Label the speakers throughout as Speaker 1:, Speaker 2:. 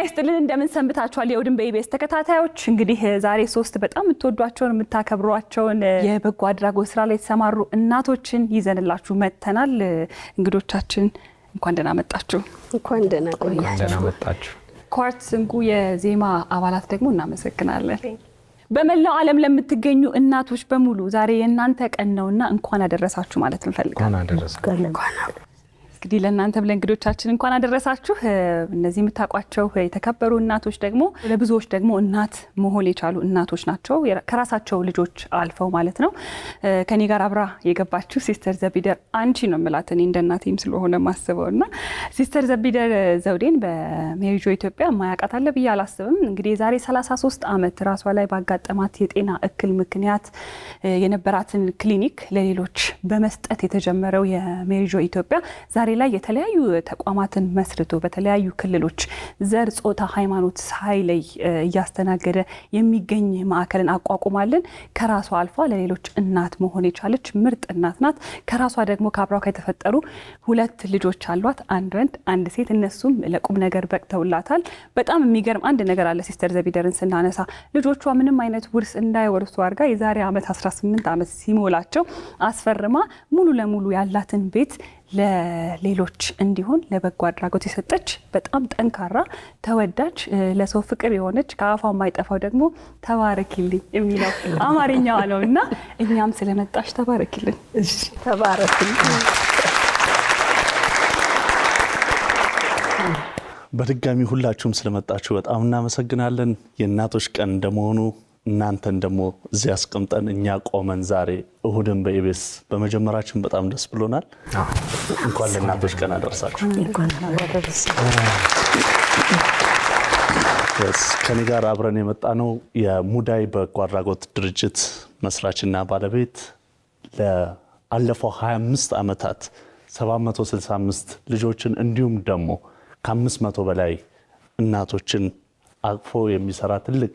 Speaker 1: ይስጥልን እንደምን ሰንብታችኋል የኡድን በኢቢኤስ ተከታታዮች እንግዲህ ዛሬ 3 በጣም የምትወዷቸውን የምታከብሯቸውን የበጎ አድራጎት ስራ ላይ የተሰማሩ እናቶችን ይዘንላችሁ መተናል እንግዶቻችን እንኳን ደህና መጣችሁ
Speaker 2: እንኳን ደህና
Speaker 3: መጣችሁ
Speaker 1: ኳርትስ እንቁ የዜማ አባላት ደግሞ እናመሰግናለን በመላው ዓለም ለምትገኙ እናቶች በሙሉ ዛሬ የእናንተ ቀን ነውና እንኳን አደረሳችሁ ማለት እንፈልጋለን እንግዲህ ለእናንተ ብለን እንግዶቻችን እንኳን አደረሳችሁ እነዚህ የምታቋቸው የተከበሩ እናቶች ደግሞ ለብዙዎች ደግሞ እናት መሆን የቻሉ እናቶች ናቸው ከራሳቸው ልጆች አልፈው ማለት ነው ከኔ ጋር አብራ የገባችሁ ሲስተር ዘቢደር አንቺ ነው ማለት እኔ እንደ እናቴም ስለሆነ ማስበውና ሲስተር ዘቢደር ዘውዴን በሜሪጆ ኢትዮጵያ ማያቃት አለ ብዬ አላስብም እንግዲህ ዛሬ 33 ዓመት ራሷ ላይ ባጋጠማት የጤና እክል ምክንያት የነበራትን ክሊኒክ ለሌሎች በመስጠት የተጀመረው የሜሪጆ ኢትዮጵያ ዛሬ ላይ የተለያዩ ተቋማትን መስርቶ በተለያዩ ክልሎች ዘር ጾታ ሃይማኖት ሳይለይ ያስተናገደ የሚገኝ ማዕከልን አቋቁማለን ከራሷ አልፋ ለሌሎች እናት መሆን የቻለች ምርጥ እናት ናት ከራሷ ደግሞ ካብራው ከተፈጠሩ 2 ልጆች አሏት አንድ ወንድ አንድ ሴት እነሱም ለቁም ነገር በቅተውላታል በጣም የሚገርም አንድ ነገር አለ ሲስተር ዘቢደርን ስናነሳ ልጆቿ ምንም አይነት ውርስ እንዳይወርሱ አርጋ የዛሬ ዓመት 18 ዓመት ሲሞላቸው አስፈርማ ሙሉ ለሙሉ ያላትን ቤት ለሌሎች እንዲሆን ለበጎ አድራጎት የሰጠች በጣም ጠንካራ ተወዳጅ ለሰው ፍቅር የሆነች ከአፋው ማይጠፋው ደግሞ ተባረክልኝ የሚለው አማርኛው ነውና እኛም ስለመጣሽ ተባረክልኝ
Speaker 2: እሺ ተባረክልኝ
Speaker 4: በድጋሚ ሁላችሁም ስለመጣችሁ በጣም እናመሰግናለን የእናቶች ቀን እንደመሆኑ እናንተን ደግሞ እዚህ አስቀምጠን እኛ ቆመን ዛሬ እሁድን በኢቢኤስ በመጀመራችን በጣም ደስ ብሎናል እንኳን ለእናቶች ቀን አደረሳችሁ
Speaker 2: እንኳን አደረሳችሁ
Speaker 4: ከኔ ጋር አብረን የመጣነው የሙዳይ በጎ አድራጎት ድርጅት መስራችና ባለቤት ለአለፈው 25 ዓመታት 765 ልጆችን እንዲሁም ደግሞ ከ500 በላይ እናቶችን አቅፎ የሚሰራ ትልቅ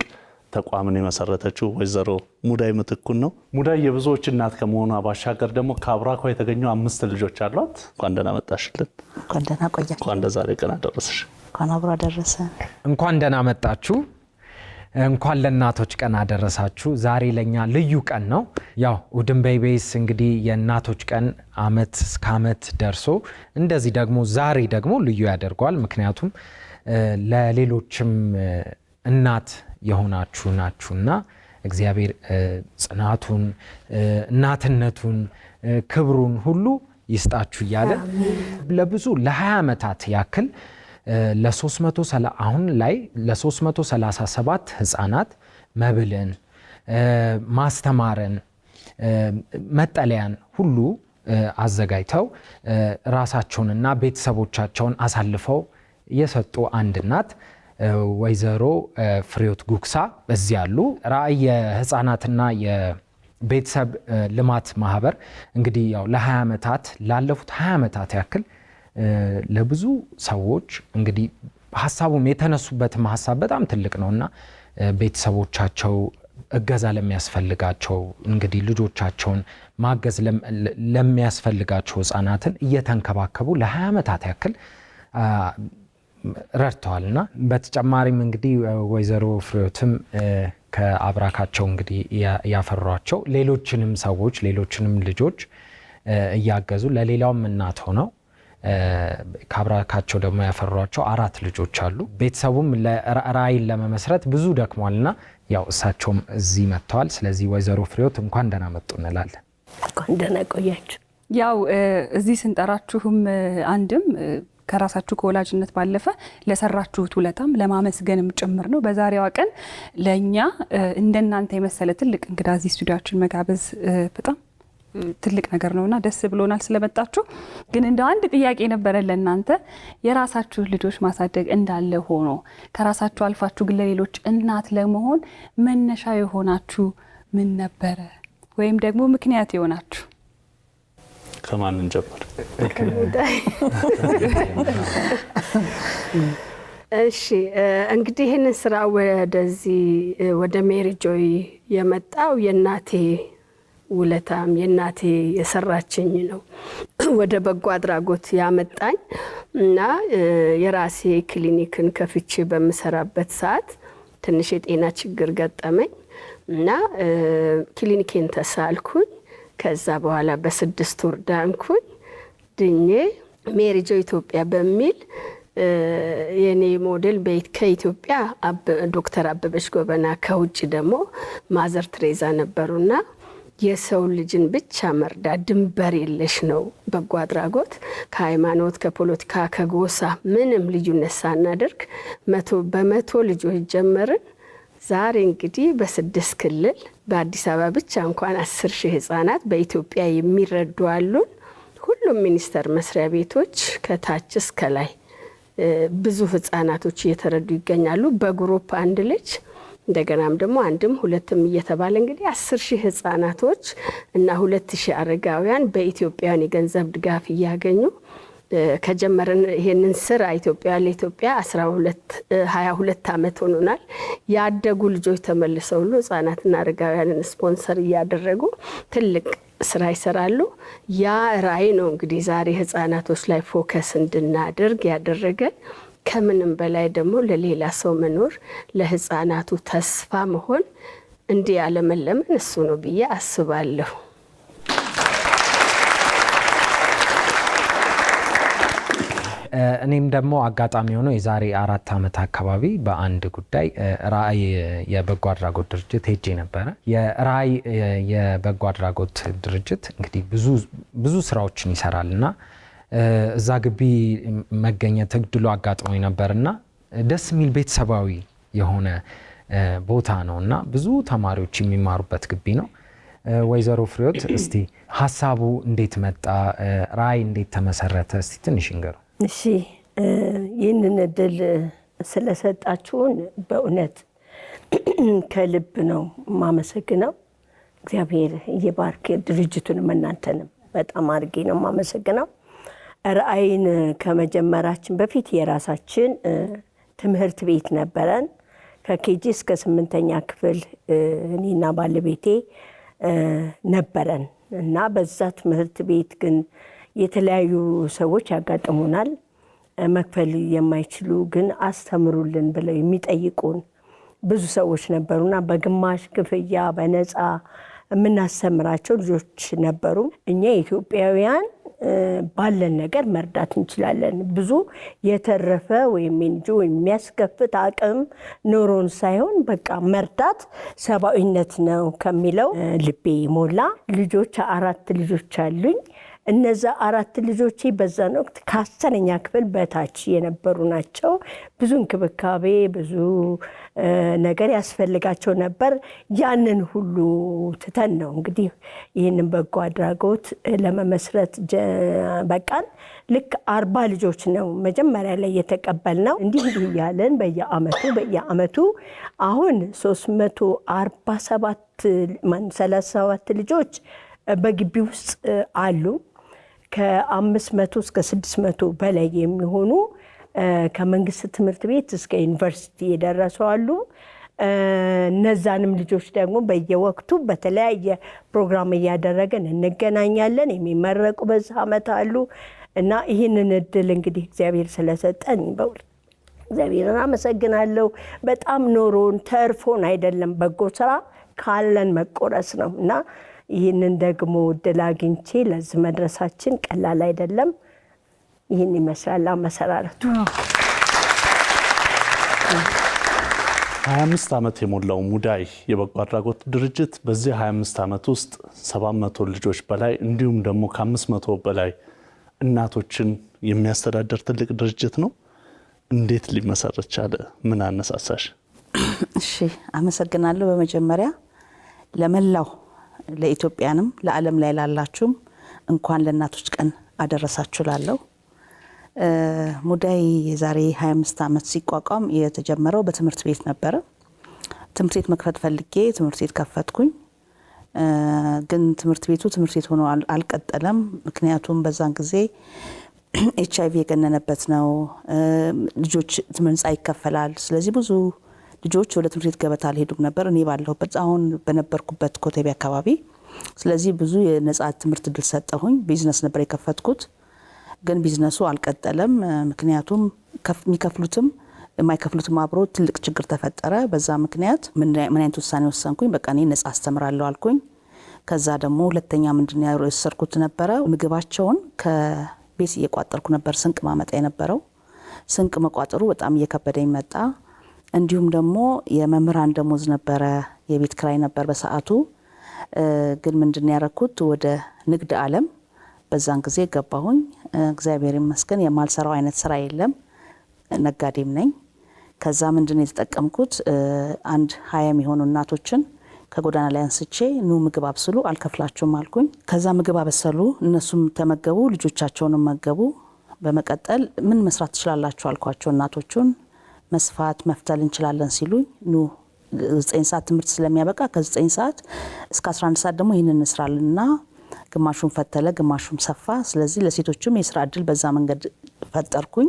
Speaker 4: ተቋምን የመሰረተችው ወይዘሮ ሙዳይ ምትኩን ነው ሙዳይ የብዙዎች እናት ከመሆኗ ባሻገር ደግሞ ከአብራኳ የተገኙ 5 ልጆች አሏት እንኳን ደህና መጣሽልን
Speaker 2: እንኳን ደህና ቆያችሁ
Speaker 4: እንኳን ዛሬ ቀን አደረሰሽ
Speaker 2: እንኳን አብሮ አደረሰ
Speaker 3: እንኳን ደህና መጣችሁ እንኳን ለእናቶች ቀን አደረሳችሁ ዛሬ ለኛ ልዩ ቀን ነው ያው ኡድን በኢቢኤስ እንግዲህ የእናቶች ቀን አመት እስከ አመት ደርሶ እንደዚህ ደግሞ ዛሬ ደግሞ ልዩ ያደርጋል ምክንያቱም ለሌሎችም እናት የሆናችሁ ናችሁና እግዚአብሔር ጽናቱን እናትነቱን ክብሩን ሁሉ ይስጣችሁ ይያለ ለብዙ ለ20 ዓመታት ያክል አሁን ላይ ለ337 ህፃናት መብልን ማስተማርን መጠለያን ሁሉ አዘጋጅተው ራሳቸውንና ቤተሰቦቻቸውን አሳልፈው የሰጡ አንድ እናት ወይዘሮ ፍሬዎት ጉክሳ በዚህ ያሉ ራእይ የህፃናትና የቤተሰብ ልማት ማህበር እንግዲህ ያው ለ20 ዓመታት ላለፉት 20 ዓመታት ያክል ለብዙ ሰዎች እንግዲህ ሐሳቡም የተነሱበት ሐሳብ በጣም ትልቅ ነውና ቤተሰቦቻቸው እገዛ ለሚያስፈልጋቸው እንግዲህ ልጆቻቸውን ማገዝ ለሚያስፈልጋቸው ህፃናትን እየተንከባከቡ ለ20 ዓመታት ያክል ረድተዋልና በተጨማሪም እንግዲህ ወይዘሮ ፍሬዎትም ከአብራካቸው እንግዲህ ያፈሯቸው ሌሎችንም ሰዎች ሌሎችንም ልጆች እያገዙ ለሌላውም እናት ሆነው ከአብራካቸው ደግሞ ያፈሯቸው 4 ልጆች አሉ ቤተሰቡም ለራእይን ለመመስረት ብዙ ደክሟልና ያው እሳቸውም እዚህ መጥተዋል ስለዚህ ወይዘሮ ፍሬዎት እንኳን ደህና መጡ እንላለን
Speaker 2: እንኳን ደህና ቆያችሁ
Speaker 1: ያው እዚህ ስንጠራችሁም አንድም ከራሳችሁ ከወላጅነት ባለፈ ለሰራችሁት ውለታም ለማመስገንም ጭምር ነው በዛሬዋ ቀን ለኛ እንደናንተ የመሰለ ትልቅ እንግዳ እዚህ ስቱዲዮአችን መጋበዝ በጣም ትልቅ ነገር ነውና ደስ ብሎናል ስለመጣችሁ ግን እንደ አንድ ጥያቄ ነበር ለእናንተ የራሳችሁ ልጆች ማሳደግ እንዳለ ሆኖ ከራሳችሁ አልፋችሁ ግን ለሌሎች እናት ለመሆን መነሻ የሆናችሁ ምን ነበር ወይም ደግሞ ምክንያት የሆናችሁ
Speaker 4: ከማን እንጀምር
Speaker 2: እሺ እንግዲህ ይሄንን ስራ ወደ ሜሪጆይ የመጣው የናቴ ውለታም የእናቴ የሰራችኝ ነው ወደ በጎ አድራጎት ያመጣኝ እና የራሴ ክሊኒክን ከፍቼ በምሰራበት ሰዓት ትንሽ የጤና ችግር ገጠመኝ እና ክሊኒኬን ተሳልኩኝ። ከዛ በኋላ በ6 ወር ዳንኩኝ። ድኜ ሜሪጆ ኢትዮጵያ በሚል የኔ ሞዴል ከኢትዮጵያ ዶክተር አበበች ጎበና፣ ከውጭ ደግሞ ማዘር ትሬዛ ነበሩና የሰው ልጅን ብቻ መርዳት ድንበር የለሽ ነው በጎ አድራጎት። ከሃይማኖት፣ ከፖለቲካ፣ ከጎሳ ምንም ልዩነት ሳናደርግ በመቶ ልጆች ጀመርን። ዛሬ እንግዲህ በ6 ክልል በአዲስ አበባ ብቻ እንኳን 10,000 ህፃናት በኢትዮጵያ የሚረዱ አሉን። ሁሉም ሚኒስቴር መስሪያ ቤቶች ከታች እስከ ላይ ብዙ ህፃናቶች እየተረዱ ይገኛሉ። በግሩፕ አንድ ልጅ እንደገናም ደግሞ አንድም ሁለትም እየተባለ እንግዲህ 10,000 ህፃናቶች እና 2,000 አረጋውያን በኢትዮጵያውያን የገንዘብ ድጋፍ እያገኙ ከጀመረን ይሄንን ስራ ኢትዮጵያ ለኢትዮጵያ 22 ዓመት ሆኖናል። ያደጉ ልጆች ተመልሰው ሁሉ ህፃናትና አረጋውያንን ስፖንሰር እያደረጉ ትልቅ ስራ ይሰራሉ። ያ ራዕይ ነው እንግዲህ ዛሬ ህፃናቶች ላይ ፎከስ እንድናደርግ ያደረገን። ከምንም በላይ ደግሞ ለሌላ ሰው መኖር፣ ለህፃናቱ ተስፋ መሆን እንዲህ ያለመለመን እሱ ነው ብዬ አስባለሁ።
Speaker 3: እኔም ደግሞ አጋጣሚ ሆኖ የዛሬ 4 ዓመት አካባቢ በአንድ ጉዳይ ራዕይ የበጎ አድራጎት ድርጅት ሄጄ ነበረ። የራዕይ የበጎ አድራጎት ድርጅት እንግዲህ ብዙ ስራዎችን ይሰራልና እዛ ግቢ መገኘት እድሉ አጋጥሞኝ ነበርና ደስ የሚል ቤተሰባዊ የሆነ ቦታ ነውና ብዙ ተማሪዎች የሚማሩበት ግቢ ነው። ወይዘሮ ፍሬዎት እስቲ ሀሳቡ እንዴት መጣ? ራዕይ እንዴት ተመሰረተ? እስቲ ትንሽ እንገሩ።
Speaker 5: እሺ፣ ይህንን እድል ስለሰጣችሁን በእውነት ከልብ ነው የማመሰግነው። እግዚአብሔር ይባርክ ድርጅቱንም እናንተንም በጣም አድርጌ ነው የማመሰግነው። ራዕይን ከመጀመራችን በፊት የራሳችን ትምህርት ቤት ነበረን። ከኬጂ እስከ 8ኛ ክፍል እኔና ባለቤቴ ነበረን እና በዛ ትምህርት ቤት ግን የተለያዩ ሰዎች ያጋጥሙናል። መክፈል የማይችሉ ግን አስተምሩልን ብለው የሚጠይቁን ብዙ ሰዎች ነበሩና በግማሽ ክፍያ በነፃ የምናስተምራቸው ልጆች ነበሩ። እኛ ኢትዮጵያውያን ባለን ነገር መርዳት እንችላለን። ብዙ የተረፈ ወይም የሚያስከፍት አቅም ኖሮን ሳይሆን በቃ መርዳት ሰብአዊነት ነው ከሚለው ልቤ ሞላ። ልጆች 4 ልጆች አሉኝ። እነዛ 4 ልጆቼ በዛን ወቅት ከ10ኛ ክፍል በታች የነበሩ ናቸው። ብዙ እንክብካቤ ብዙ ነገር ያስፈልጋቸው ነበር። ያንን ሁሉ ትተን ነው እንግዲህ ይህንን በጎ አድራጎት ለመመስረት በቃን። ልክ 40 ልጆች ነው መጀመሪያ ላይ የተቀበልነው። እንዲህ እያለን በየአመቱ አሁን 37 ልጆች በግቢ ውስጥ አሉ። ከ500 እስከ 600 በላይ የሚሆኑ ከመንግስት ትምህርት ቤት እስከ ዩኒቨርሲቲ የደረሱ አሉ። እነዛንም ልጆች ደግሞ በየወቅቱ በተለያየ ፕሮግራም እያደረገን እንገናኛለን። የሚመረቁ በዚህ ዓመት አሉ እና ይህንን እድል እንግዲህ እግዚአብሔር ስለሰጠን እግዚአብሔርን አመሰግናለሁ። በጣም ኖሮን ተርፎን አይደለም፣ በጎ ስራ ካለን መቆረስ ነው እና ይህንን ደግሞ እድል አግኝቼ ለዚህ መድረሳችን ቀላል አይደለም። ይህን ይመስላል አመሰራረቱ።
Speaker 4: 25 ዓመት የሞላው ሙዳይ የበጎ አድራጎት ድርጅት በዚህ 25 ዓመት ውስጥ 700 ልጆች በላይ እንዲሁም ደግሞ ከ500 በላይ እናቶችን የሚያስተዳድር ትልቅ ድርጅት ነው። እንዴት ሊመሰረት ቻለ? ምን አነሳሳሽ?
Speaker 6: እሺ፣ አመሰግናለሁ። በመጀመሪያ ለመላው ለኢትዮጵያንም ለዓለም ላይ ላላችሁም እንኳን ለእናቶች ቀን አደረሳችሁ ላለው። ሙዳይ የዛሬ 25 ዓመት ሲቋቋም የተጀመረው በትምህርት ቤት ነበረ። ትምህርት ቤት መክፈት ፈልጌ ትምህርት ቤት ከፈትኩኝ። ግን ትምህርት ቤቱ ትምህርት ቤት ሆኖ አልቀጠለም። ምክንያቱም በዛን ጊዜ HIV የገነነበት ነው። ልጆች ትምህርት ይከፈላል። ስለዚህ ብዙ ልጆች ወደ ትምህርት ቤት ገበታ አልሄዱም ነበር። እኔ ባለሁበት አሁን በነበርኩበት ኮተቤ አካባቢ ስለዚህ ብዙ የነጻ ትምህርት እድል ሰጠሁኝ። ቢዝነስ ነበር የከፈትኩት፣ ግን ቢዝነሱ አልቀጠለም። ምክንያቱም የሚከፍሉትም የማይከፍሉትም አብሮ ትልቅ ችግር ተፈጠረ። በዛ ምክንያት ምን አይነት ውሳኔ ወሰንኩኝ? በቃ እኔ ነጻ አስተምራለሁ አልኩኝ። ከዛ ደግሞ ሁለተኛ ምንድነው ያወሰርኩት ነበረ ምግባቸውን ከቤት እየቋጠርኩ ነበር ስንቅ ማመጣ የነበረው። ስንቅ መቋጠሩ በጣም እየከበደኝ መጣ። እንዲሁም ደግሞ የመምህራን ደሞዝ ነበረ፣ የቤት ክራይ ነበር በሰዓቱ። ግን ምንድነው ያረኩት? ወደ ንግድ ዓለም በዛን ጊዜ ገባሁኝ። እግዚአብሔር ይመስገን የማልሰራው አይነት ስራ የለም፣ ነጋዴም ነኝ። ከዛ ምንድነው የተጠቀምኩት? አንድ 20 የሚሆኑ እናቶችን ከጎዳና ላይ አንስቼ ኑ ምግብ አብስሉ አልከፍላችሁም አልኩኝ። ከዛ ምግብ አበሰሉ፣ እነሱም ተመገቡ፣ ልጆቻቸውንም መገቡ። በመቀጠል ምን መስራት ትችላላችሁ አልኳቸው እናቶቹን። መስፋት መፍተል እንችላለን ሲሉኝ ኑ 9 ሰዓት ትምህርት ስለሚያበቃ ከ9 ሰዓት እስከ 11 ሰዓት ደግሞ ይህንን እንስራልና ግማሹን ፈተለ፣ ግማሹን ሰፋ። ስለዚህ ለሴቶችም የስራ እድል በዛ መንገድ ፈጠርኩኝ።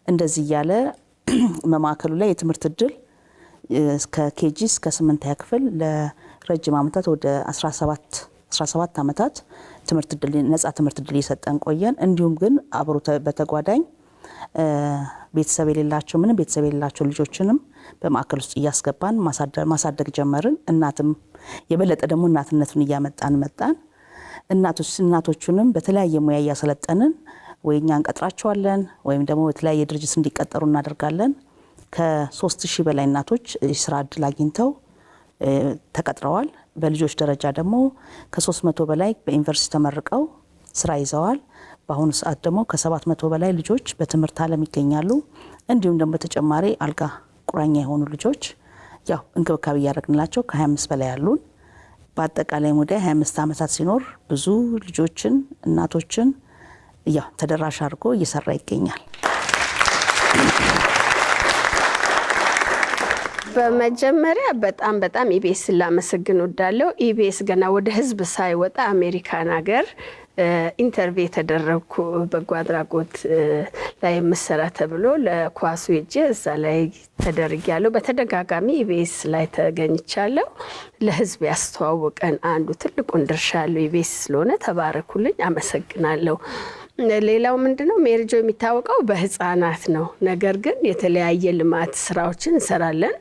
Speaker 6: እንደዚህ እያለ መማከሉ ላይ የትምህርት እድል እስከ ኬጂ እስከ 8ኛ ክፍል ለረጅም ዓመታት ወደ 17 ዓመታት ትምህርት እድል ነጻ ትምህርት እድል እየሰጠን ቆየን። እንዲሁም ግን አብሮ በተጓዳኝ ቤተሰብ የሌላቸው ምንም ቤተሰብ የሌላቸው ልጆችንም በማዕከል ውስጥ እያስገባን ማሳደግ ጀመርን። እናትም የበለጠ ደግሞ እናትነቱን እያመጣን መጣን። እናቶቹንም በተለያየ ሙያ እያሰለጠንን ወይ እኛ እንቀጥራቸዋለን ወይም ደግሞ በተለያየ ድርጅት እንዲቀጠሩ እናደርጋለን። ከ3000 በላይ እናቶች የስራ እድል አግኝተው ተቀጥረዋል። በልጆች ደረጃ ደግሞ ከ300 በላይ በዩኒቨርሲቲ ተመርቀው ስራ ይዘዋል። በአሁኑ ሰዓት ደግሞ ከ700 በላይ ልጆች በትምህርት ዓለም ይገኛሉ። እንዲሁም ደግሞ ተጨማሪ አልጋ ቁራኛ የሆኑ ልጆች ያው እንክብካቤ እያደረግንላቸው ከ25 በላይ ያሉን። በአጠቃላይ ሙዳይ 25 ዓመታት ሲኖር ብዙ ልጆችን እናቶችን ያው ተደራሽ አድርጎ እየሰራ ይገኛል።
Speaker 2: በመጀመሪያ በጣም ኢቢኤስ ላመሰግን ወዳለው። ኢቢኤስ ገና ወደ ህዝብ ሳይወጣ አሜሪካን ሀገር ኢንተርቪው የተደረግኩ በጎ አድራጎት ላይ የምሰራ ተብሎ ለኳሱ ሄጄ እዛ ላይ ተደርጊያለሁ። በተደጋጋሚ ኢቢኤስ ላይ ተገኝቻለሁ። ለህዝብ ያስተዋወቀን አንዱ ትልቁን ድርሻ ያለው ኢቢኤስ ስለሆነ ተባረኩልኝ፣ አመሰግናለሁ። ሌላው ምንድነው ሜሪጆ የሚታወቀው በህፃናት ነው። ነገር ግን የተለያየ ልማት ስራዎችን እንሰራለን።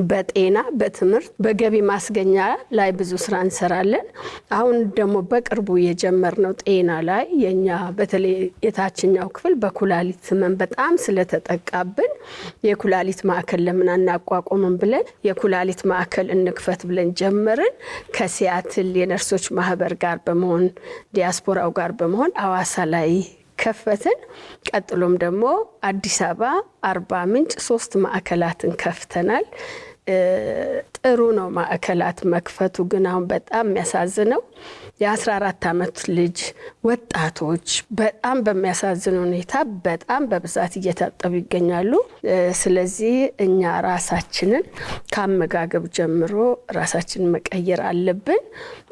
Speaker 2: በጤና፣ በትምህርት፣ በገቢ ማስገኛ ላይ ብዙ ስራ እንሰራለን። አሁን ደግሞ በቅርቡ የጀመርነው ጤና ላይ የኛ በተለይ የታችኛው ክፍል በኩላሊት ህመም በጣም ስለተጠቃብን የኩላሊት ማዕከል ለምን አናቋቁምም ብለን የኩላሊት ማዕከል እንክፈት ብለን ጀመርን። ከሲያትል የነርሶች ማህበር ጋር በመሆን ዲያስፖራው ጋር በመሆን አዋሳ ላይ ከፈትን። ቀጥሎም ደግሞ አዲስ አበባ፣ አርባ ምንጭ 3 ማዕከላትን ከፍተናል። ጥሩ ነው ማዕከላት መክፈቱ። ግን አሁን በጣም የሚያሳዝነው የ14 ዓመት ልጅ ወጣቶች በጣም በሚያሳዝን ሁኔታ በጣም በብዛት እየታጠቡ ይገኛሉ። ስለዚህ እኛ ራሳችንን ከአመጋገብ ጀምሮ ራሳችንን መቀየር አለብን።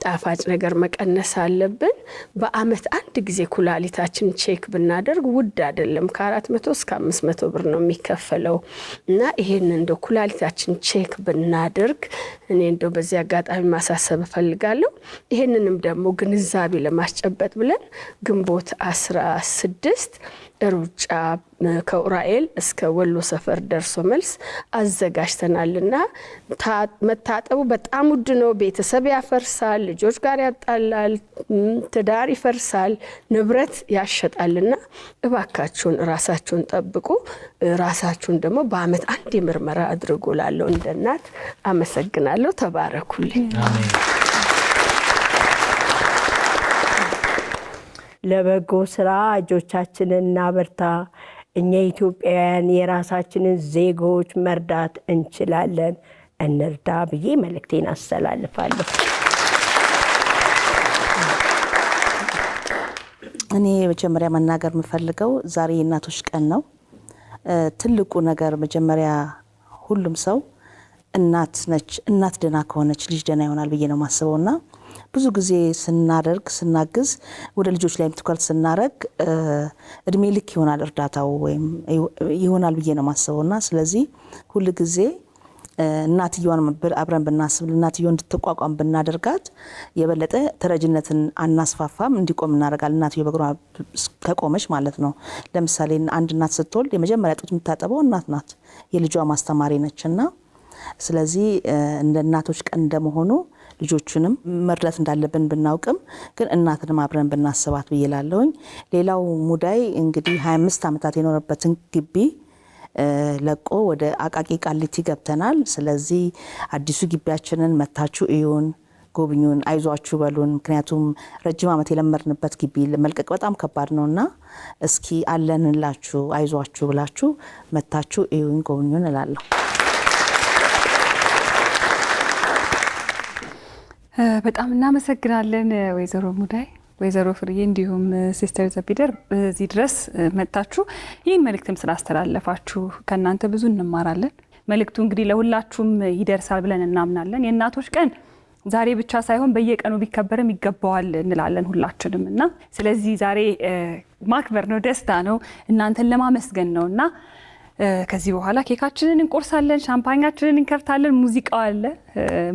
Speaker 2: ጣፋጭ ነገር መቀነስ አለብን። በአመት አንድ ጊዜ ኩላሊታችን ቼክ ብናደርግ ውድ አይደለም፣ ከ400 እስከ 500 ብር ነው የሚከፈለው እና ይሄን እንደው ኩላሊታችን ቼክ ብናደርግ እኔ እንደው በዚህ አጋጣሚ ማሳሰብ ፈልጋለሁ። ይሄንንም ደግሞ ግንዛቤ ለማስጨበጥ ብለን ግንቦት 16 ሩጫ ከኡራኤል እስከ ወሎ ሰፈር ደርሶ መልስ አዘጋጅተናልና መታጠቡ በጣም ውድ ነው። ቤተሰብ ያፈርሳል፣ ልጆች ጋር ያጣላል፣ ትዳር ይፈርሳል፣ ንብረት ያሸጣልና እባካችሁን ራሳችሁን ጠብቁ። ራሳችሁን ደግሞ በአመት አንድ ምርመራ አድርጉ። ላለው እንደ እናት አመሰግናለሁ። ተባረኩልኝ።
Speaker 3: አሜን።
Speaker 5: ለበጎ ስራ እጆቻችንን እናበርታ። እኛ ኢትዮጵያውያን የራሳችንን ዜጎች መርዳት እንችላለን፣ እንርዳ ብዬ መልእክቴን አስተላልፋለሁ።
Speaker 6: እኔ መጀመሪያ መናገር የምፈልገው ዛሬ የእናቶች ቀን ነው። ትልቁ ነገር መጀመሪያ ሁሉም ሰው እናት ነች። እናት ደህና ከሆነች ልጅ ደህና ይሆናል ብዬ ነው ማስበውና ብዙ ጊዜ ስናግዝ ወደ ልጆች ላይ ትኩረት ስናረግ እድሜ ልክ ይሆናል እርዳታው ወይም ይሆናል ብዬ ነው ማስበውና ስለዚህ ሁሉ ጊዜ እናትየዋን አብረን ብናስብ እናትየው እንድትቋቋም ብናደርጋት የበለጠ ተረጅነትን አናስፋፋም፣ እንዲቆም እናደርጋለን። እናትየው በእግሯ ከቆመች ማለት ነው። ለምሳሌ አንድ እናት ስትወልድ የመጀመሪያ ጡት የምታጠበው እናት ናት፣ የልጇ ማስተማሪ ነችና ስለዚህ እንደ እናቶች ቀን እንደመሆኑ ልጆቹንም መርዳት እንዳለብን ብናውቅም ግን እናትንም አብረን ብናስባት ብዬላለሁኝ። ሌላው ሙዳይ እንግዲህ 25 ዓመታት የኖረበትን ግቢ ለቆ ወደ አቃቂ ቃሊቲ ገብተናል። ስለዚህ አዲሱ ግቢያችንን መታችሁ እዩን፣ ጎብኙን፣ አይዟችሁ በሉን። ምክንያቱም ረጅም ዓመት የለመድንበት ግቢ መልቀቅ በጣም ከባድ ነውና እስኪ አለንላችሁ አይዟችሁ ብላችሁ መታችሁ እዩን፣ ጎብኙን እላለሁ።
Speaker 1: በጣም እናመሰግናለን ወይዘሮ ሙዳይ፣ ወይዘሮ ፍርዬ እንዲሁም ሲስተር ዘቢደር በዚህ ድረስ መጣችሁ ይህን መልእክትም ስላስተላለፋችሁ ከእናንተ ብዙ እንማራለን። መልእክቱ እንግዲህ ለሁላችሁም ይደርሳል ብለን እናምናለን። የእናቶች ቀን ዛሬ ብቻ ሳይሆን በየቀኑ ቢከበርም ይገባዋል እንላለን ሁላችንም እና ስለዚህ ዛሬ ማክበር ነው፣ ደስታ ነው፣ እናንተን ለማመስገን ነውና ከዚህ በኋላ ኬካችንን እንቆርሳለን፣ ሻምፓኛችንን እንከፍታለን፣ ሙዚቃው አለ።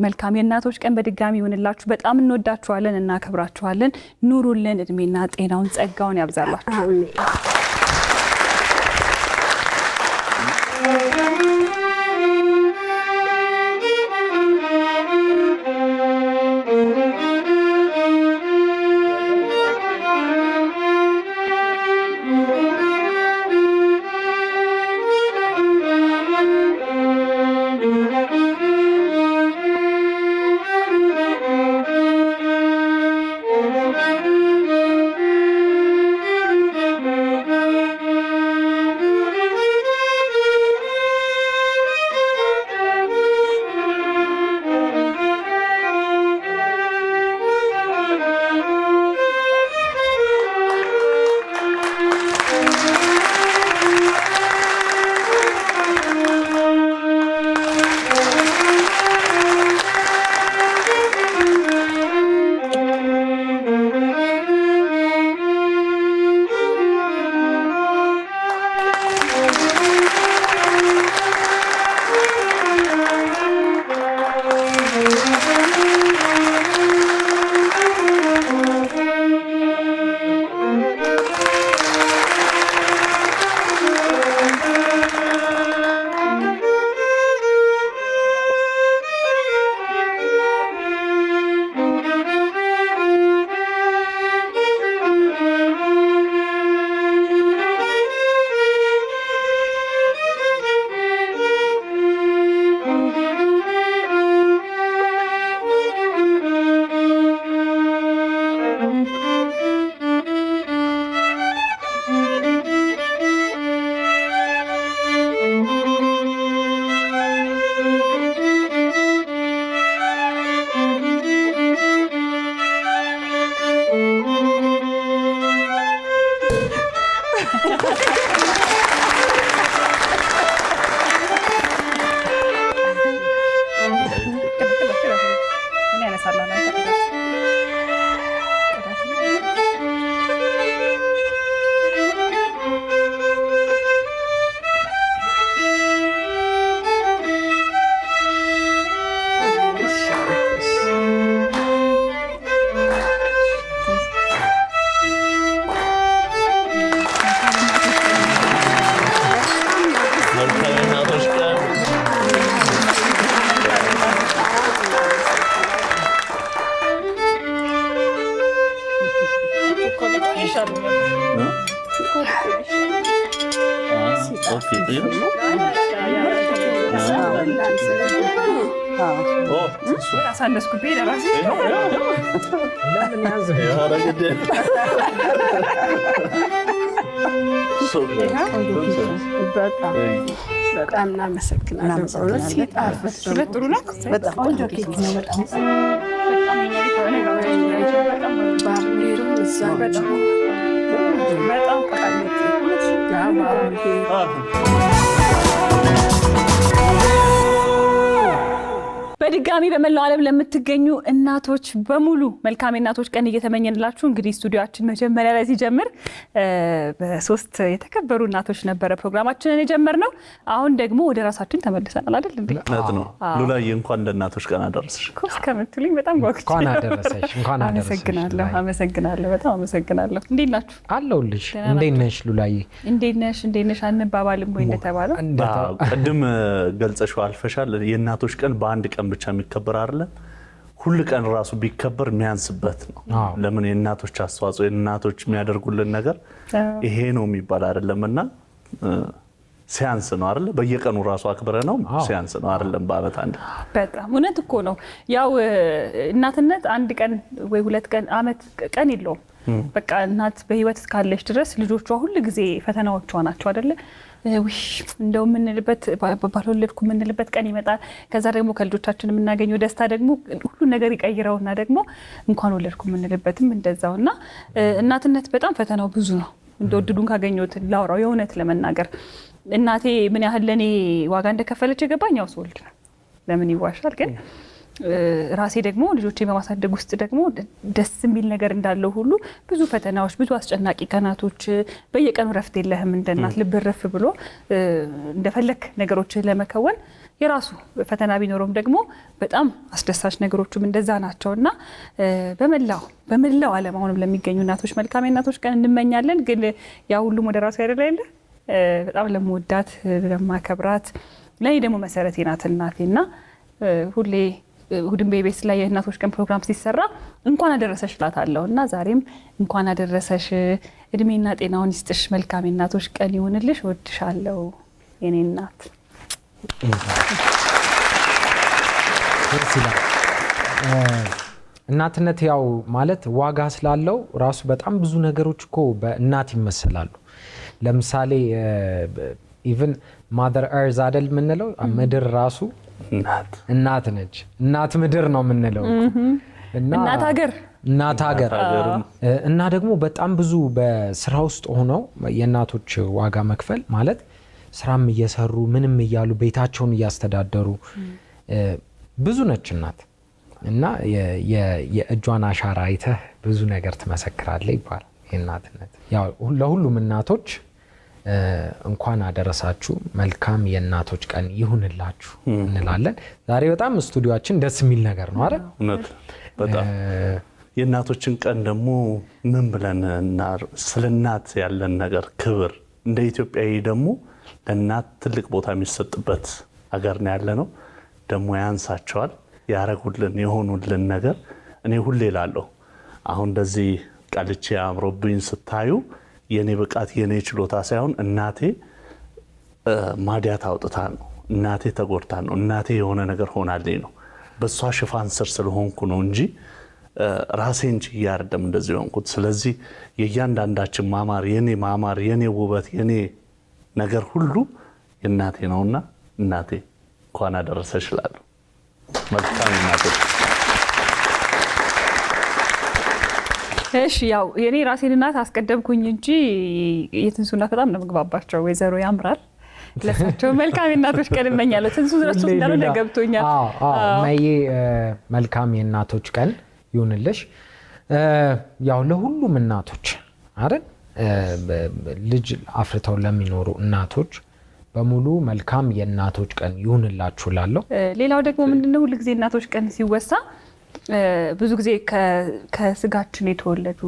Speaker 1: መልካም የእናቶች ቀን በድጋሚ ይሁንላችሁ። በጣም እንወዳችኋለን፣ እናከብራችኋለን። ኑሩልን፣ እድሜና ጤናውን ጸጋውን ያብዛላችሁ።
Speaker 2: አሜን። በጣም እናመሰግናለን።
Speaker 1: ሁለት ጥሩ ነው።
Speaker 6: በጣም ቆንጆ ኬክ ነው። በጣም
Speaker 1: በድጋሚ በመላው ዓለም ለምትገኙ እናቶች በሙሉ መልካም እናቶች ቀን እየተመኘንላችሁ እንግዲህ ስቱዲዮአችን መጀመሪያ ላይ ሲጀምር በሶስት የተከበሩ እናቶች ነበረ ፕሮግራማችንን የጀመርነው። አሁን ደግሞ ወደ ራሳችን ተመልሰናል አይደል እንዴ?
Speaker 4: ነው ሉላዬ፣ እንኳን ለእናቶች ቀን አደረሰሽ።
Speaker 1: ኮስ ከምትሉኝ በጣም ጓጉቼ
Speaker 3: እንኳን አደረሰሽ። እንኳን አደረሰሽ።
Speaker 1: አመሰግናለሁ፣ በጣም አመሰግናለሁ። እንዴት ናችሁ?
Speaker 3: አለሁልሽ። እንዴት ነሽ ሉላዬ?
Speaker 1: እንዴት ነሽ አንባባልም ወይ እንደተባለው?
Speaker 4: ቅድም ገልጸሽው አልፈሻል። የእናቶች ቀን በአንድ ቀን ብቻ የሚከበር አይደለም። ሁሉ ቀን ራሱ ቢከበር የሚያንስበት ነው። ለምን? የእናቶች አስተዋጽኦ የእናቶች የሚያደርጉልን ነገር ይሄ ነው የሚባል አይደለምና ሲያንስ ነው አይደል? በየቀኑ ራሱ አክብረ ነው ሲያንስ ነው አይደለም? በአመት አንድ። በጣም
Speaker 1: እውነት እኮ ነው። ያው እናትነት አንድ ቀን ወይ ሁለት ቀን አመት ቀን የለውም። በቃ እናት በህይወት እስካለች ድረስ ልጆቿ ሁሉ ጊዜ ፈተናዎቿ ናቸው አይደለ? እንደው የምንልበት ባልወለድኩ የምንልበት ቀን ይመጣል። ከዛ ደግሞ ከልጆቻችን የምናገኘው ደስታ ደግሞ ሁሉ ነገር ይቀይረውና ደግሞ እንኳን ወለድኩ የምንልበትም እንደዛውና እናትነት በጣም ፈተናው ብዙ ነው። እንደው እድሉን ካገኘሁት ላውራው። የእውነት ለመናገር እናቴ ምን ያህል ለኔ ዋጋ እንደከፈለች የገባኝ ያው ስወልድ ነው። ለምን ይዋሻል? ግን ራሴ ደግሞ ልጆቼ በማሳደግ ውስጥ ደግሞ ደስ የሚል ነገር እንዳለው ሁሉ ብዙ ፈተናዎች፣ ብዙ አስጨናቂ ቀናቶች፣ በየቀኑ ረፍት የለህም እንደ እናት ልብ ረፍ ብሎ እንደፈለክ ነገሮችን ለመከወን የራሱ ፈተና ቢኖረውም ደግሞ በጣም አስደሳች ነገሮችም እንደዛ ናቸውና በመላው ዓለም አሁንም ለሚገኙ እናቶች መልካም እናቶች ቀን እንመኛለን። ግን ያ ሁሉም ወደ ራሱ ያደላ የለ በጣም ለመወዳት ለማከብራት ለኔ ደግሞ መሰረቴ ናት እናቴና ሁሌ እሑድን በኢቢኤስ ላይ የእናቶች ቀን ፕሮግራም ሲሰራ እንኳን አደረሰሽ እላታለሁ እና ዛሬም እንኳን አደረሰሽ፣ እድሜና ጤናውን ይስጥሽ፣ መልካም እናቶች ቀን ይሁንልሽ፣ እወድሻለሁ የኔ እናት።
Speaker 3: እናትነት ያው ማለት ዋጋ ስላለው ራሱ በጣም ብዙ ነገሮች እኮ በእናት ይመሰላሉ። ለምሳሌ ኢቭን ማደር ኤርዝ አይደል የምንለው? ምድር ራሱ እናት ነች። እናት ምድር ነው የምንለው።
Speaker 1: እናት ሀገር
Speaker 3: እና ደግሞ በጣም ብዙ በስራ ውስጥ ሆነው የእናቶች ዋጋ መክፈል ማለት ስራም እየሰሩ ምንም እያሉ ቤታቸውን እያስተዳደሩ ብዙ ነች እናት እና የእጇን አሻራ አይተህ ብዙ ነገር ትመሰክራለህ ይባላል። የእናትነት ያው ለሁሉም እናቶች እንኳን አደረሳችሁ፣ መልካም የእናቶች ቀን ይሁንላችሁ እንላለን። ዛሬ በጣም ስቱዲዮአችን ደስ የሚል ነገር ነው አይደል?
Speaker 4: በጣም የእናቶችን ቀን ደግሞ ምን ብለን ስለ እናት ያለን ነገር ክብር፣ እንደ ኢትዮጵያዊ ደግሞ ለእናት ትልቅ ቦታ የሚሰጥበት ሀገር ነው ያለ ነው። ደግሞ ያንሳቸዋል ያረጉልን የሆኑልን ነገር እኔ ሁሌ እላለሁ። አሁን እንደዚህ ቀልቼ አምሮብኝ ስታዩ የኔ ብቃት የኔ ችሎታ ሳይሆን እናቴ ማዲያት አውጥታ ነው፣ እናቴ ተጎድታ ነው፣ እናቴ የሆነ ነገር ሆናልኝ ነው። በሷ ሽፋን ስር ስለሆንኩ ነው እንጂ ራሴ እንጂ ያርደም እንደዚህ ሆንኩት። ስለዚህ የእያንዳንዳችን ማማር የኔ ውበት የኔ ነገር ሁሉ የእናቴ ነውና እናቴ እንኳን አደረሰሽ እላለሁ። መልካም እናቴ።
Speaker 1: እሺ ያው የኔ ራሴን እናት አስቀደምኩኝ እንጂ የትንሱ እናት በጣም ነው ምግባባቸው። ወይዘሮ ያምራል ለሳቸው መልካም እናቶች ቀን እመኛለሁ። ትንሱ ድረስ እንዳልሆነ ገብቶኛል።
Speaker 3: ማዬ መልካም የእናቶች ቀን ይሁንልሽ። ያው ለሁሉም እናቶች አይደል ልጅ አፍርተው ለሚኖሩ እናቶች በሙሉ መልካም የእናቶች ቀን ይሁንላችሁ እላለሁ።
Speaker 1: ሌላው ደግሞ ምንድነው ሁሉ ጊዜ እናቶች ቀን ሲወሳ ብዙ ጊዜ ከስጋችን የተወለዱ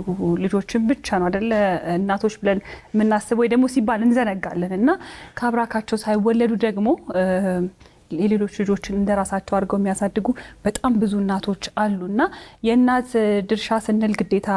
Speaker 1: ልጆችን ብቻ ነው አይደለ እናቶች ብለን የምናስበው ወይ ደግሞ ሲባል እንዘነጋለን እና ከአብራካቸው ሳይወለዱ ደግሞ የሌሎች ልጆችን እንደራሳቸው አድርገው የሚያሳድጉ በጣም ብዙ እናቶች አሉና የእናት ድርሻ ስንል ግዴታ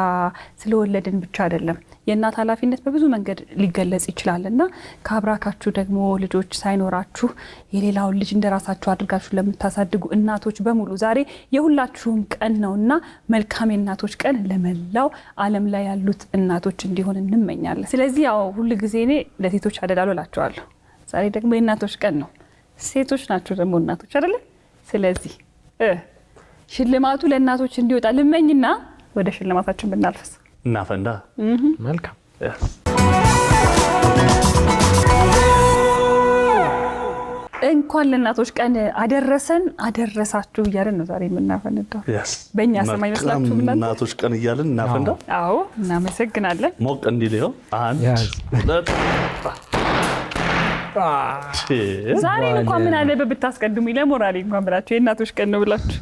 Speaker 1: ስለወለድን ብቻ አይደለም። የእናት ኃላፊነት በብዙ መንገድ ሊገለጽ ይችላልና ከአብራካችሁ ደግሞ ልጆች ሳይኖራችሁ የሌላውን ልጅ እንደራሳችሁ አድርጋችሁ ለምታሳድጉ እናቶች በሙሉ ዛሬ የሁላችሁም ቀን ነውና መልካም የእናቶች ቀን ለመላው ዓለም ላይ ያሉት እናቶች እንዲሆን እንመኛለን። ስለዚህ ያው ሁሉ ጊዜ እኔ ለሴቶች አደላሉ እላቸዋለሁ። ዛሬ ደግሞ የእናቶች ቀን ነው። ሴቶች ናቸው ደግሞ እናቶች አይደለ? ስለዚህ ሽልማቱ ለእናቶች እንዲወጣ ልመኝና ወደ ሽልማታችን ብናልፈስ
Speaker 4: እናፈንዳ።
Speaker 1: እንኳን ለእናቶች ቀን አደረሳችሁ እያለን ነው ዛሬ የምናፈነዳው። በእኛ ስም አይመስላችሁም?
Speaker 4: እናቶች ቀን እያለን እናፈንዳ።
Speaker 1: አዎ እናመሰግናለን።
Speaker 4: ሞቅ እንዲል ይኸው
Speaker 1: ዛሬ እንኳን ምን አለበት ብታስቀድሙ ለሞራሌ እንኳን ብላችሁ የእናቶች ቀን ነው ብላችሁ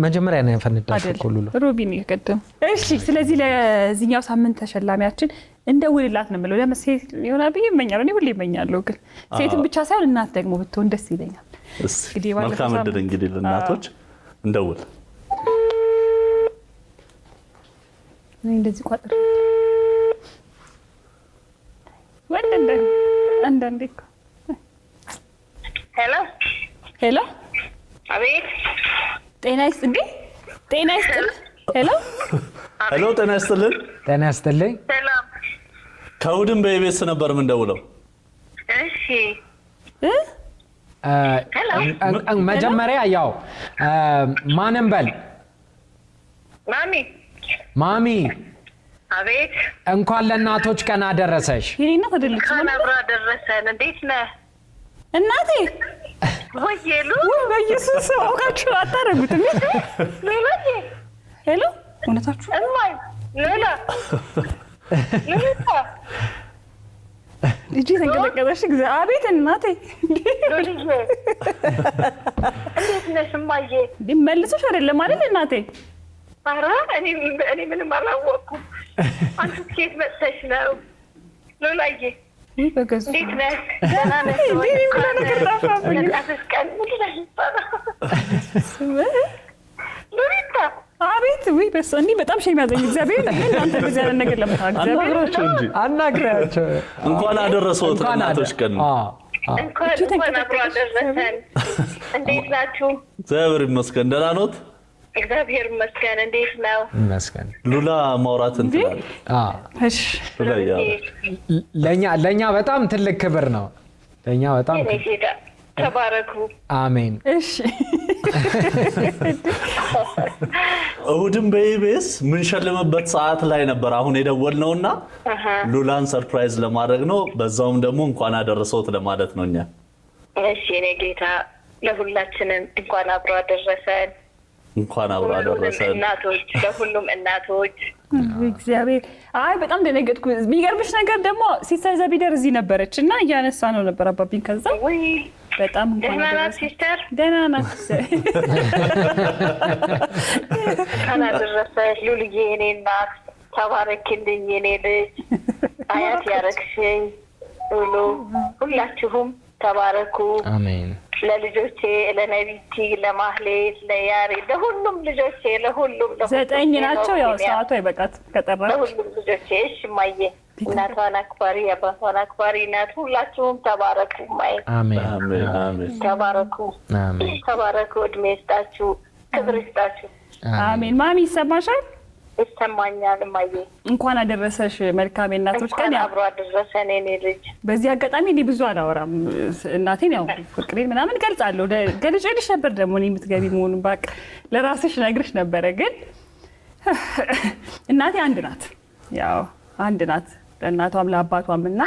Speaker 3: መጀመሪያ ነው ያፈነዳችሁ እኮ ሉላ።
Speaker 1: ሮቢን ይቀደም። እሺ ስለዚህ ለዚህኛው ሳምንት ተሸላሚያችን እንደውልላት ነው የምለው። ለምሳሌ ይሆናል ብዬ እመኛለሁ። እኔ ሁሌ እመኛለሁ፣ ግን ሴትም ብቻ ሳይሆን እናት ደግሞ ብትሆን ደስ ይለኛል።
Speaker 4: እንግዲህ መልካም እድል እንግዲህ ለእናቶች እንደውል።
Speaker 1: እኔ እንደዚህ ቋጥር ወንደ አንዳንዴ እኮ ሄሎ
Speaker 7: አቤት
Speaker 1: ጤና ይስጥልኝ። ጤና ይስጥልኝ። ሄሎ
Speaker 4: ጤና ይስጥልኝ።
Speaker 3: ጤና ይስጥልኝ።
Speaker 7: ሰላም
Speaker 4: ከውድን በኢቢኤስ ነበር የምንደውለው።
Speaker 7: እሺ
Speaker 3: መጀመሪያ ያው ማንም በል ማሚ
Speaker 7: አቤት
Speaker 3: እንኳን ለእናቶች ቀን አደረሰሽ።
Speaker 1: የኔ እናት አይደለች
Speaker 7: አብራ ደረሰን። እንዴት ነህ
Speaker 1: እናቴ?
Speaker 7: ወየሉ
Speaker 1: በኢየሱስ አውቃችሁ አታረጉትም። ሄሎ እውነታችሁ
Speaker 7: እማይ ሌላ
Speaker 1: ልጅ ተንቀጠቀጠሽ። አቤት እናቴ
Speaker 7: እንዴት ነሽ እማዬ?
Speaker 1: መልሶሽ አይደለም አይደል እናቴ?
Speaker 7: ኧረ እኔ ምንም አላወቅኩም። አንቺ ከየት መጥተሽ ነው ሉላዬ? እንዴት ነሽ? ደህና ነሽ ወይ? ለእናትሽ ቀን ምንድን ነው የሚባለው? ሉሊታ
Speaker 1: አቤት ወይ በስ እንዲህ በጣም ሸም ያዘኝ። እግዚአብሔር እናንተ በዚህ አይነት ነገር
Speaker 4: አናግራቸው እንጂ
Speaker 3: አናግራቸው።
Speaker 4: እንኳን አደረሰዎት እናቶች ቀን።
Speaker 7: እንኳን አብሮ አደረሰን። እንዴት ናችሁ?
Speaker 4: እግዚአብሔር ይመስገን። ደህና ኖት?
Speaker 7: እግዚአብሔር ይመስገን። እንዴት ነው?
Speaker 3: ይመስገን።
Speaker 4: ሉላ ማውራት እንትላል።
Speaker 1: እሺ
Speaker 3: ለኛ በጣም ትልቅ ክብር ነው። ለኛ በጣም
Speaker 7: ተባረኩ።
Speaker 3: አሜን።
Speaker 1: እሺ
Speaker 4: እሁድም በኢቢኤስ ምንሸልምበት ሰዓት ላይ ነበር አሁን የደወልነውና ሉላን ሰርፕራይዝ ለማድረግ ነው። በዛውም ደግሞ እንኳን አደረሰዎት ለማለት ነው እኛ።
Speaker 7: እሺ እኔ ጌታ ለሁላችንም እንኳን አብሮ አደረሰን።
Speaker 4: እንኳን አብሮ አደረሰን።
Speaker 7: እናቶች ለሁሉም እናቶች
Speaker 1: እግዚአብሔር። አይ በጣም ደነገጥኩ። የሚገርምሽ ነገር ደግሞ ሲስተር ዘቢደር እዚህ ነበረች እና እያነሳ ነው ነበር አባቢን። ከዛ በጣም
Speaker 7: ደህና ናት ሲስተር?
Speaker 1: ደህና ናት።
Speaker 7: እንኳን አደረሰሽ ሉልዬ፣ የኔ እናት ተባረክልኝ፣ የኔ ልጅ አያት ያረግሽኝ ሁሉ ሁላችሁም ተባረኩ።
Speaker 3: አሜን።
Speaker 7: ለልጆቼ ለነቢቲ፣ ለማህሌት፣ ለያሬ፣ ለሁሉም ልጆቼ ለሁሉም
Speaker 1: 9 ናቸው። ያው ሰዓቱ አይበቃት ከጠራ
Speaker 7: ለሁሉም ልጆቼ። እሺ ማየ እናቷን አክባሪ አባቷን አክባሪ ናት። ሁላችሁም ተባረኩ። ማየ
Speaker 3: አሜን
Speaker 4: አሜን።
Speaker 7: ተባረኩ
Speaker 3: አሜን።
Speaker 7: ተባረኩ። እድሜ ይስጣችሁ፣ ክብር ይስጣችሁ።
Speaker 1: አሜን። ማሚ ይሰማሻል?
Speaker 7: ይሰማኛል ማየ።
Speaker 1: እንኳን አደረሰሽ። መልካም የእናቶች ቀን።
Speaker 7: አብሮ አደረሰን የኔ ልጅ።
Speaker 1: በዚህ አጋጣሚ እኔ ብዙ አላወራም። እናቴን ያው ፍቅሬን ምናምን ገልጻለሁ። ገልጬልሽ ነበር ደግሞ እኔ የምትገቢ መሆኑን ባቅ ለራስሽ ነግርሽ ነበረ። ግን እናቴ አንድ ናት፣ ያው አንድ ናት ለእናቷም ለአባቷም እና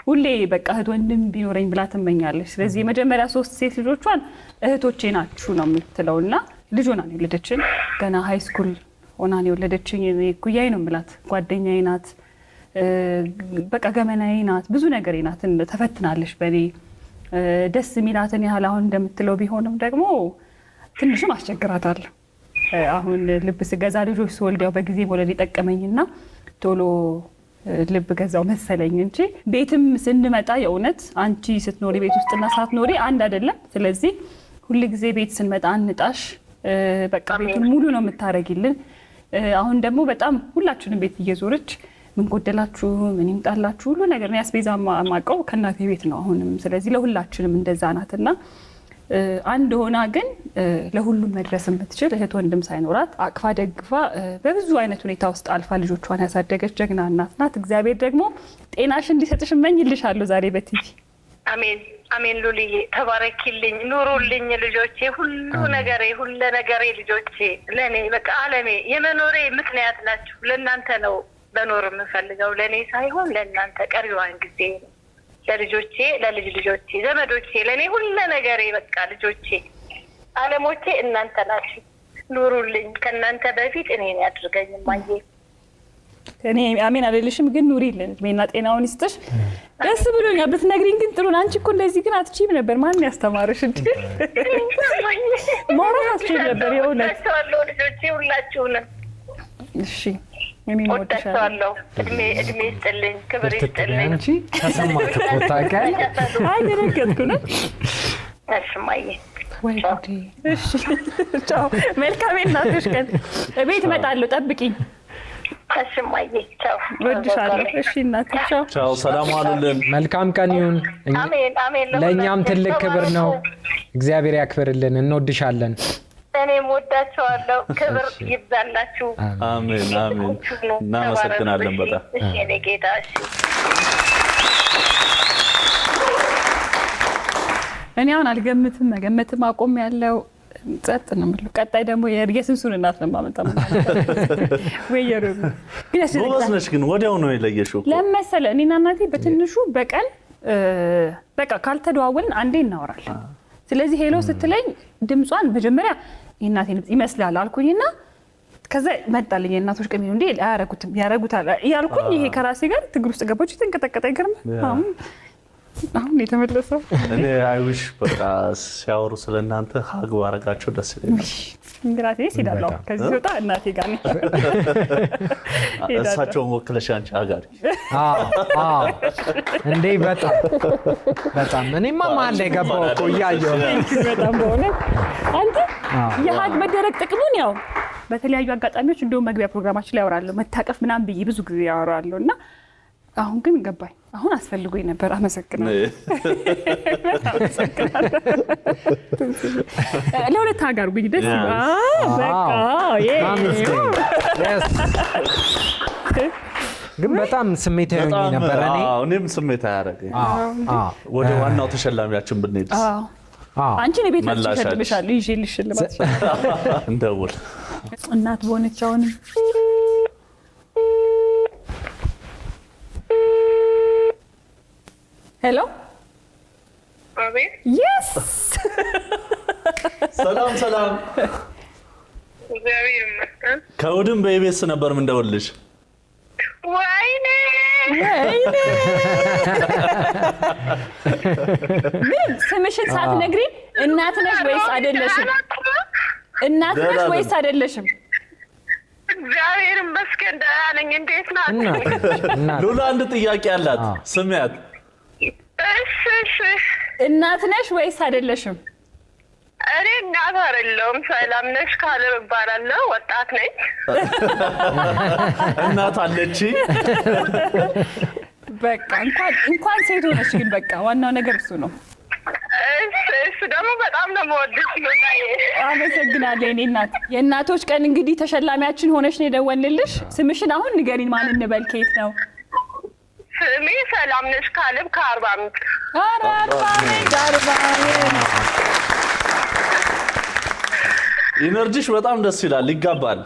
Speaker 1: ሁሌ በቃ እህት ወንድም ቢኖረኝ ብላ ትመኛለች። ስለዚህ የመጀመሪያ 3 ሴት ልጆቿን እህቶቼ ናችሁ ነው የምትለው እና ልጅ ሆና ነው የወለደችን። ገና ሃይ ስኩል ሆና ነው የወለደችኝ። ኩያዬ ነው የምላት፣ ጓደኛዬ ናት፣ በቃ ገመናዬ ናት፣ ብዙ ነገሬ ናት። ተፈትናለች በእኔ ደስ የሚላትን ያህል አሁን እንደምትለው ቢሆንም ደግሞ ትንሽም አስቸግራታለሁ። አሁን ልብ ስገዛ ልጆች ስወልድ ያው በጊዜ መውለድ የጠቀመኝና ቶሎ ልብ ገዛው መሰለኝ እንጂ ቤትም ስንመጣ የእውነት አንቺ ስትኖሪ ቤት ውስጥና ሳትኖሪ አንድ አይደለም። ስለዚህ ሁሉ ጊዜ ቤት ስንመጣ አንጣሽ በቃ ቤቱን ሙሉ ነው የምታረጊልን። አሁን ደግሞ በጣም ሁላችንም ቤት እየዞረች ምን ጎደላችሁ ምን ይምጣላችሁ ሁሉ ነገር ነው ያስቤዛ ማቀው ከእናቴ ቤት ነው አሁንም። ስለዚህ ለሁላችንም እንደዛ ናትና አንድ ሆና ግን ለሁሉም መድረስ የምትችል እህት ወንድም ሳይኖራት አቅፋ ደግፋ በብዙ አይነት ሁኔታ ውስጥ አልፋ ልጆቿን ያሳደገች ጀግና እናት ናት። እግዚአብሔር ደግሞ ጤናሽ እንዲሰጥሽ እመኝልሻለሁ ዛሬ በቲቪ።
Speaker 7: አሜን አሜን። ሉልዬ ተባረኪልኝ፣ ኑሩልኝ ልጆቼ፣ ሁሉ ነገሬ ልጆቼ ለኔ በቃ አለሜ የመኖሬ ምክንያት ናችሁ። ለእናንተ ነው በኖር የምፈልገው፣ ለኔ ሳይሆን ለእናንተ ቀሪዋን ጊዜ ነው ለልጆቼ፣ ለልጅ ልጆቼ፣ ዘመዶቼ፣ ለእኔ ሁሉ ነገሬ በቃ ልጆቼ፣ አለሞቼ እናንተ ናችሁ። ኑሩልኝ። ከእናንተ በፊት እኔን ያድርገኝ እማዬ።
Speaker 1: እኔ አሜን አልልሽም፣ ግን ኑሪልን፣ እድሜና ጤናውን ይስጥሽ። ደስ ብሎኛል። ብትነግሪኝ ግን ጥሩ ነው። አንቺ እኮ እንደዚህ ግን አትችይም ነበር። ማን ያስተማርሽ? እንዴ ማውራት አትችይም ነበር። የእውነት
Speaker 7: ወዳችኋለሁ ልጆቼ ሁላችሁንም።
Speaker 1: እሺ እኔ
Speaker 7: ወዳችኋለሁ። እድሜ ይስጥልኝ፣ ክብር ይስጥልኝ።
Speaker 3: አንቺ ተሰማት እኮ ታውቂያለሽ።
Speaker 1: አይ ደረገጥኩ ነው።
Speaker 7: እሺ እማዬ
Speaker 1: ወይ ጉዴ። እሺ ቻው። መልካም እናትሽ ቀን። እቤት እመጣለሁ፣ ጠብቂኝ።
Speaker 7: እሺ እማዬ ቻው።
Speaker 1: እወድሻለሁ። እሺ እናቴ ቻው።
Speaker 4: ቻው፣ ሰላም ዋሉልን።
Speaker 3: መልካም ቀን ይሁን።
Speaker 7: አሜን አሜን።
Speaker 3: ለእኛም ትልቅ ክብር ነው። እግዚአብሔር ያክብርልን። እንወድሻለን።
Speaker 7: እኔም ወዳችኋለሁ። ክብር ይብዛላችሁ።
Speaker 4: አሜን አሜን። እናመሰግናለን በጣም።
Speaker 7: እሺ የኔ ጌታ። እሺ
Speaker 1: እኔ አሁን አልገምትም፣ መገመትም አቆም ያለው ጸጥ ነው የምለው። ቀጣይ ደግሞ የስንሱን እናት ነው የማመጣው። ወይ የሩብ ግን
Speaker 4: ጎበዝ ነሽ ግን ወዲያው ነው የለየሽው።
Speaker 1: ለመሰለ እኔና እናቴ በትንሹ በቀን በቃ ካልተደዋወልን አንዴ እናወራለን። ስለዚህ ሄሎ ስትለኝ ድምጿን መጀመሪያ የእናቴ ድምጽ ይመስላል አልኩኝና ከዛ መጣልኝ የእናቶች ቀን እንዴ አያረጉትም ያረጉታል ያልኩኝ ይሄ ከራሴ ጋር ትግል ውስጥ ገባች። ተንቀጠቀጠ ይገርማል። አሁን የተመለሰው
Speaker 4: እኔ አይውሽ በቃ ሲያወሩ ስለእናንተ ሀግ ባረጋቸው ደስ ይለኛል።
Speaker 1: እንግራቴ ሲዳለው ከዚህ ወጣ እናቴ ጋር ነው
Speaker 4: እሳቸውን ወክለሽ አንቺ ሀጋሪ።
Speaker 3: እንዴ በጣም እኔማ መሀል ላይ ገባሁ እኮ እያየሁ
Speaker 1: በጣም በእውነት አንተ የሀግ መደረግ ጥቅሙን ያው በተለያዩ አጋጣሚዎች እንደውም መግቢያ ፕሮግራማችን ላይ ያወራለሁ መታቀፍ ምናምን ብዬ ብዙ ጊዜ ያወራለሁ እና አሁን ግን ገባኝ። አሁን አስፈልጎኝ ነበር። አመሰግናለሁ። ለሁለት ሀገር ጉኝ ደስ በቃ
Speaker 3: ግን በጣም ስሜታዊ ነበር።
Speaker 4: እኔም ስሜታዊ ያደረገኝ ወደ ዋናው ተሸላሚያችን ብንሄድ
Speaker 1: አንቺ ነው ቤታችን ሸልምሻለሁ ይዤልሽ ሽልማት
Speaker 4: እንደውል
Speaker 1: እናት በሆነች አሁንም ሄሎ
Speaker 7: አቤት።
Speaker 1: የስ
Speaker 4: ሰላም ሰላም።
Speaker 7: እግዚአብሔር ይመስገን።
Speaker 4: ከውድም በኢቢኤስ ነበር ምንደውልሽ።
Speaker 7: ወይኔ
Speaker 1: ምን ስምሽን ሳትነግሪኝ እናት ነሽ ወይስ አይደለሽም? እናት ነሽ ወይስ አይደለሽም?
Speaker 7: እግዚአብሔር ይመስገን ደህና ነኝ። እንዴት ናት?
Speaker 4: ሉላ አንድ ጥያቄ አላት። ስሚያት።
Speaker 7: እሺ
Speaker 1: እናት ነሽ ወይስ አይደለሽም?
Speaker 7: እኔ እናት አይደለሁም። ሰላም ነሽ ካለም እባላለሁ። ወጣት ነኝ።
Speaker 4: እናት አለች።
Speaker 1: በቃ እንኳን ሴት ሆነሽ ግን በቃ ዋናው ነገር እሱ ነው።
Speaker 7: እሺ ደግሞ በጣም ነው የምወድሽ ሉላዬ።
Speaker 1: አመሰግናለሁ የኔ እናት። የእናቶች ቀን እንግዲህ ተሸላሚያችን ሆነሽ ነው የደወልንልሽ። ስምሽን አሁን ንገሪን፣ ማን እንበል? ከየት ነው?
Speaker 7: ስሜ ሰላም ነሽ ካለም ከአርባ ምንጭ።
Speaker 1: አርባ ምንጭ።
Speaker 4: ኢነርጂሽ በጣም ደስ ይላል። ይጋባል።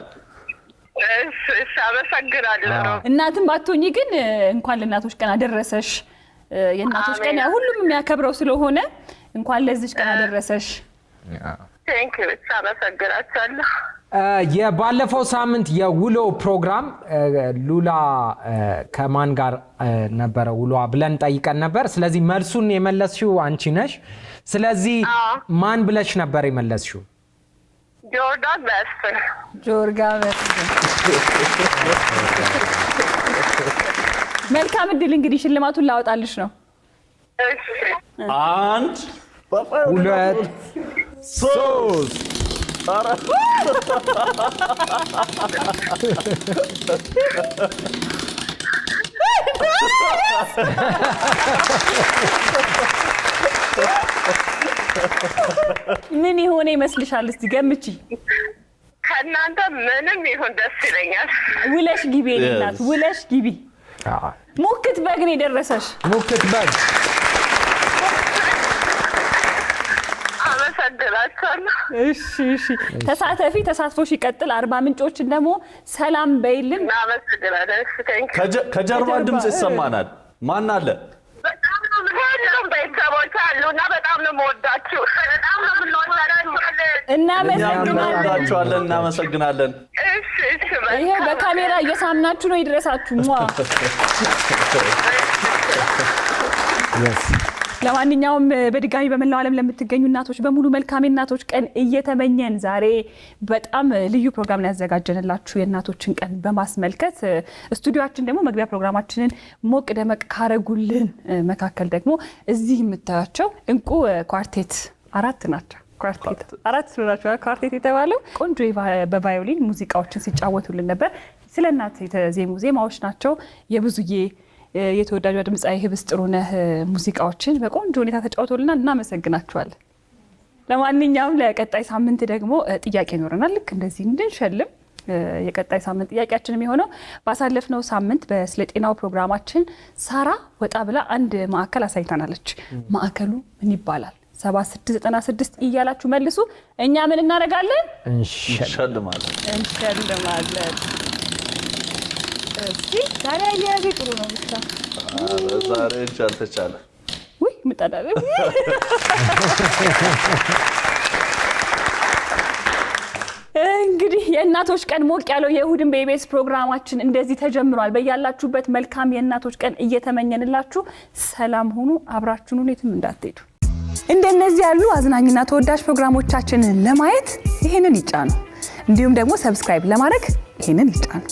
Speaker 7: እሺ አመሰግናለሁ።
Speaker 1: እናትም ባትሆኚ ግን እንኳን ለእናቶች ቀን አደረሰሽ። የእናቶች ቀን ያው ሁሉም የሚያከብረው ስለሆነ እንኳን ለዚች ቀን አደረሰሽ።
Speaker 7: ቴንክ ዩ። አመሰግናለሁ።
Speaker 3: የባለፈው ሳምንት የውሎ ፕሮግራም ሉላ ከማን ጋር ነበረ ውሎ ብለን ጠይቀን ነበር። ስለዚህ መልሱን የመለስሽው አንቺ ነሽ። ስለዚህ ማን ብለሽ ነበር የመለስሽው?
Speaker 7: ጆርዳን መስፍን።
Speaker 1: መልካም እድል። እንግዲህ ሽልማቱን ላወጣልሽ ነው።
Speaker 4: አንድ
Speaker 3: 2
Speaker 4: 3
Speaker 1: ምን የሆነ ይመስልሻል? እስቲ ገምቺ።
Speaker 7: ከእናንተ ምንም ይሁን ደስ ይለኛል።
Speaker 1: ውለሽ ግቢ እናት፣ ውለሽ ግቢ። ሙክት በግ ነው የደረሰሽ።
Speaker 3: ሙክት በግ።
Speaker 7: አመሰግናለሁ።
Speaker 1: እሺ ተሳተፊ፣ ተሳትፎሽ ይቀጥል። አርባ ምንጮችን ደግሞ ሰላም በይልን።
Speaker 7: አመሰግናለሁ።
Speaker 4: ከጀርባ ድምጽ ይሰማናል። ማን አለ?
Speaker 7: በጣም ነው በጣም ነው የምወዳችሁ። በጣም ነው የምንወዳችሁ።
Speaker 4: እናመሰግናለን።
Speaker 1: ይሄ በካሜራ እየሳምናችሁ ነው ይድረሳችሁ። ለማንኛውም በድጋሚ በመላው ዓለም ለምትገኙ እናቶች በሙሉ መልካም የእናቶች ቀን እየተመኘን ዛሬ በጣም ልዩ ፕሮግራም ያዘጋጀንላችሁ የእናቶችን ቀን በማስመልከት ስቱዲዮአችን ደግሞ መግቢያ ፕሮግራማችንን ሞቅ ደመቅ ካረጉልን መካከል ደግሞ እዚህ የምታያቸው እንቁ ኳርቴት አራት ናቸው። ኳርቴት የተባለው ቆንጆ በቫዮሊን ሙዚቃዎችን ሲጫወቱልን ነበር። ስለ እናት የተዜሙ ዜማዎች ናቸው። የብዙዬ የተወዳጇ ድምጻዊ ህብስት ጥሩነህ ሙዚቃዎችን በቆንጆ ሁኔታ ተጫውቶልናል። እናመሰግናችኋለን። ለማንኛውም ለቀጣይ ሳምንት ደግሞ ጥያቄ ይኖረናል። ልክ እንደዚህ እንድንሸልም የቀጣይ ሳምንት ጥያቄያችን የሚሆነው ባሳለፍነው ሳምንት በስለ ጤናው ፕሮግራማችን ሳራ ወጣ ብላ አንድ ማዕከል አሳይታናለች። ማዕከሉ ምን ይባላል? 7696 እያላችሁ መልሱ። እኛ ምን እናደርጋለን?
Speaker 4: እንሸልማለን።
Speaker 1: እስቲ ዛሬ አያያዜ ጥሩ ነው። ብቻ
Speaker 4: ዛሬ እጅ አልተቻለ
Speaker 1: ወይ ምጣዳለ እንግዲህ የእናቶች ቀን ሞቅ ያለው የእሁድን በኢቢኤስ ፕሮግራማችን እንደዚህ ተጀምሯል። በያላችሁበት መልካም የእናቶች ቀን እየተመኘንላችሁ ሰላም ሁኑ። አብራችሁን የትም እንዳትሄዱ። እንደነዚህ ያሉ አዝናኝና ተወዳጅ ፕሮግራሞቻችንን ለማየት ይሄንን ይጫኑ። እንዲሁም ደግሞ ሰብስክራይብ ለማድረግ ይሄንን ይጫኑ።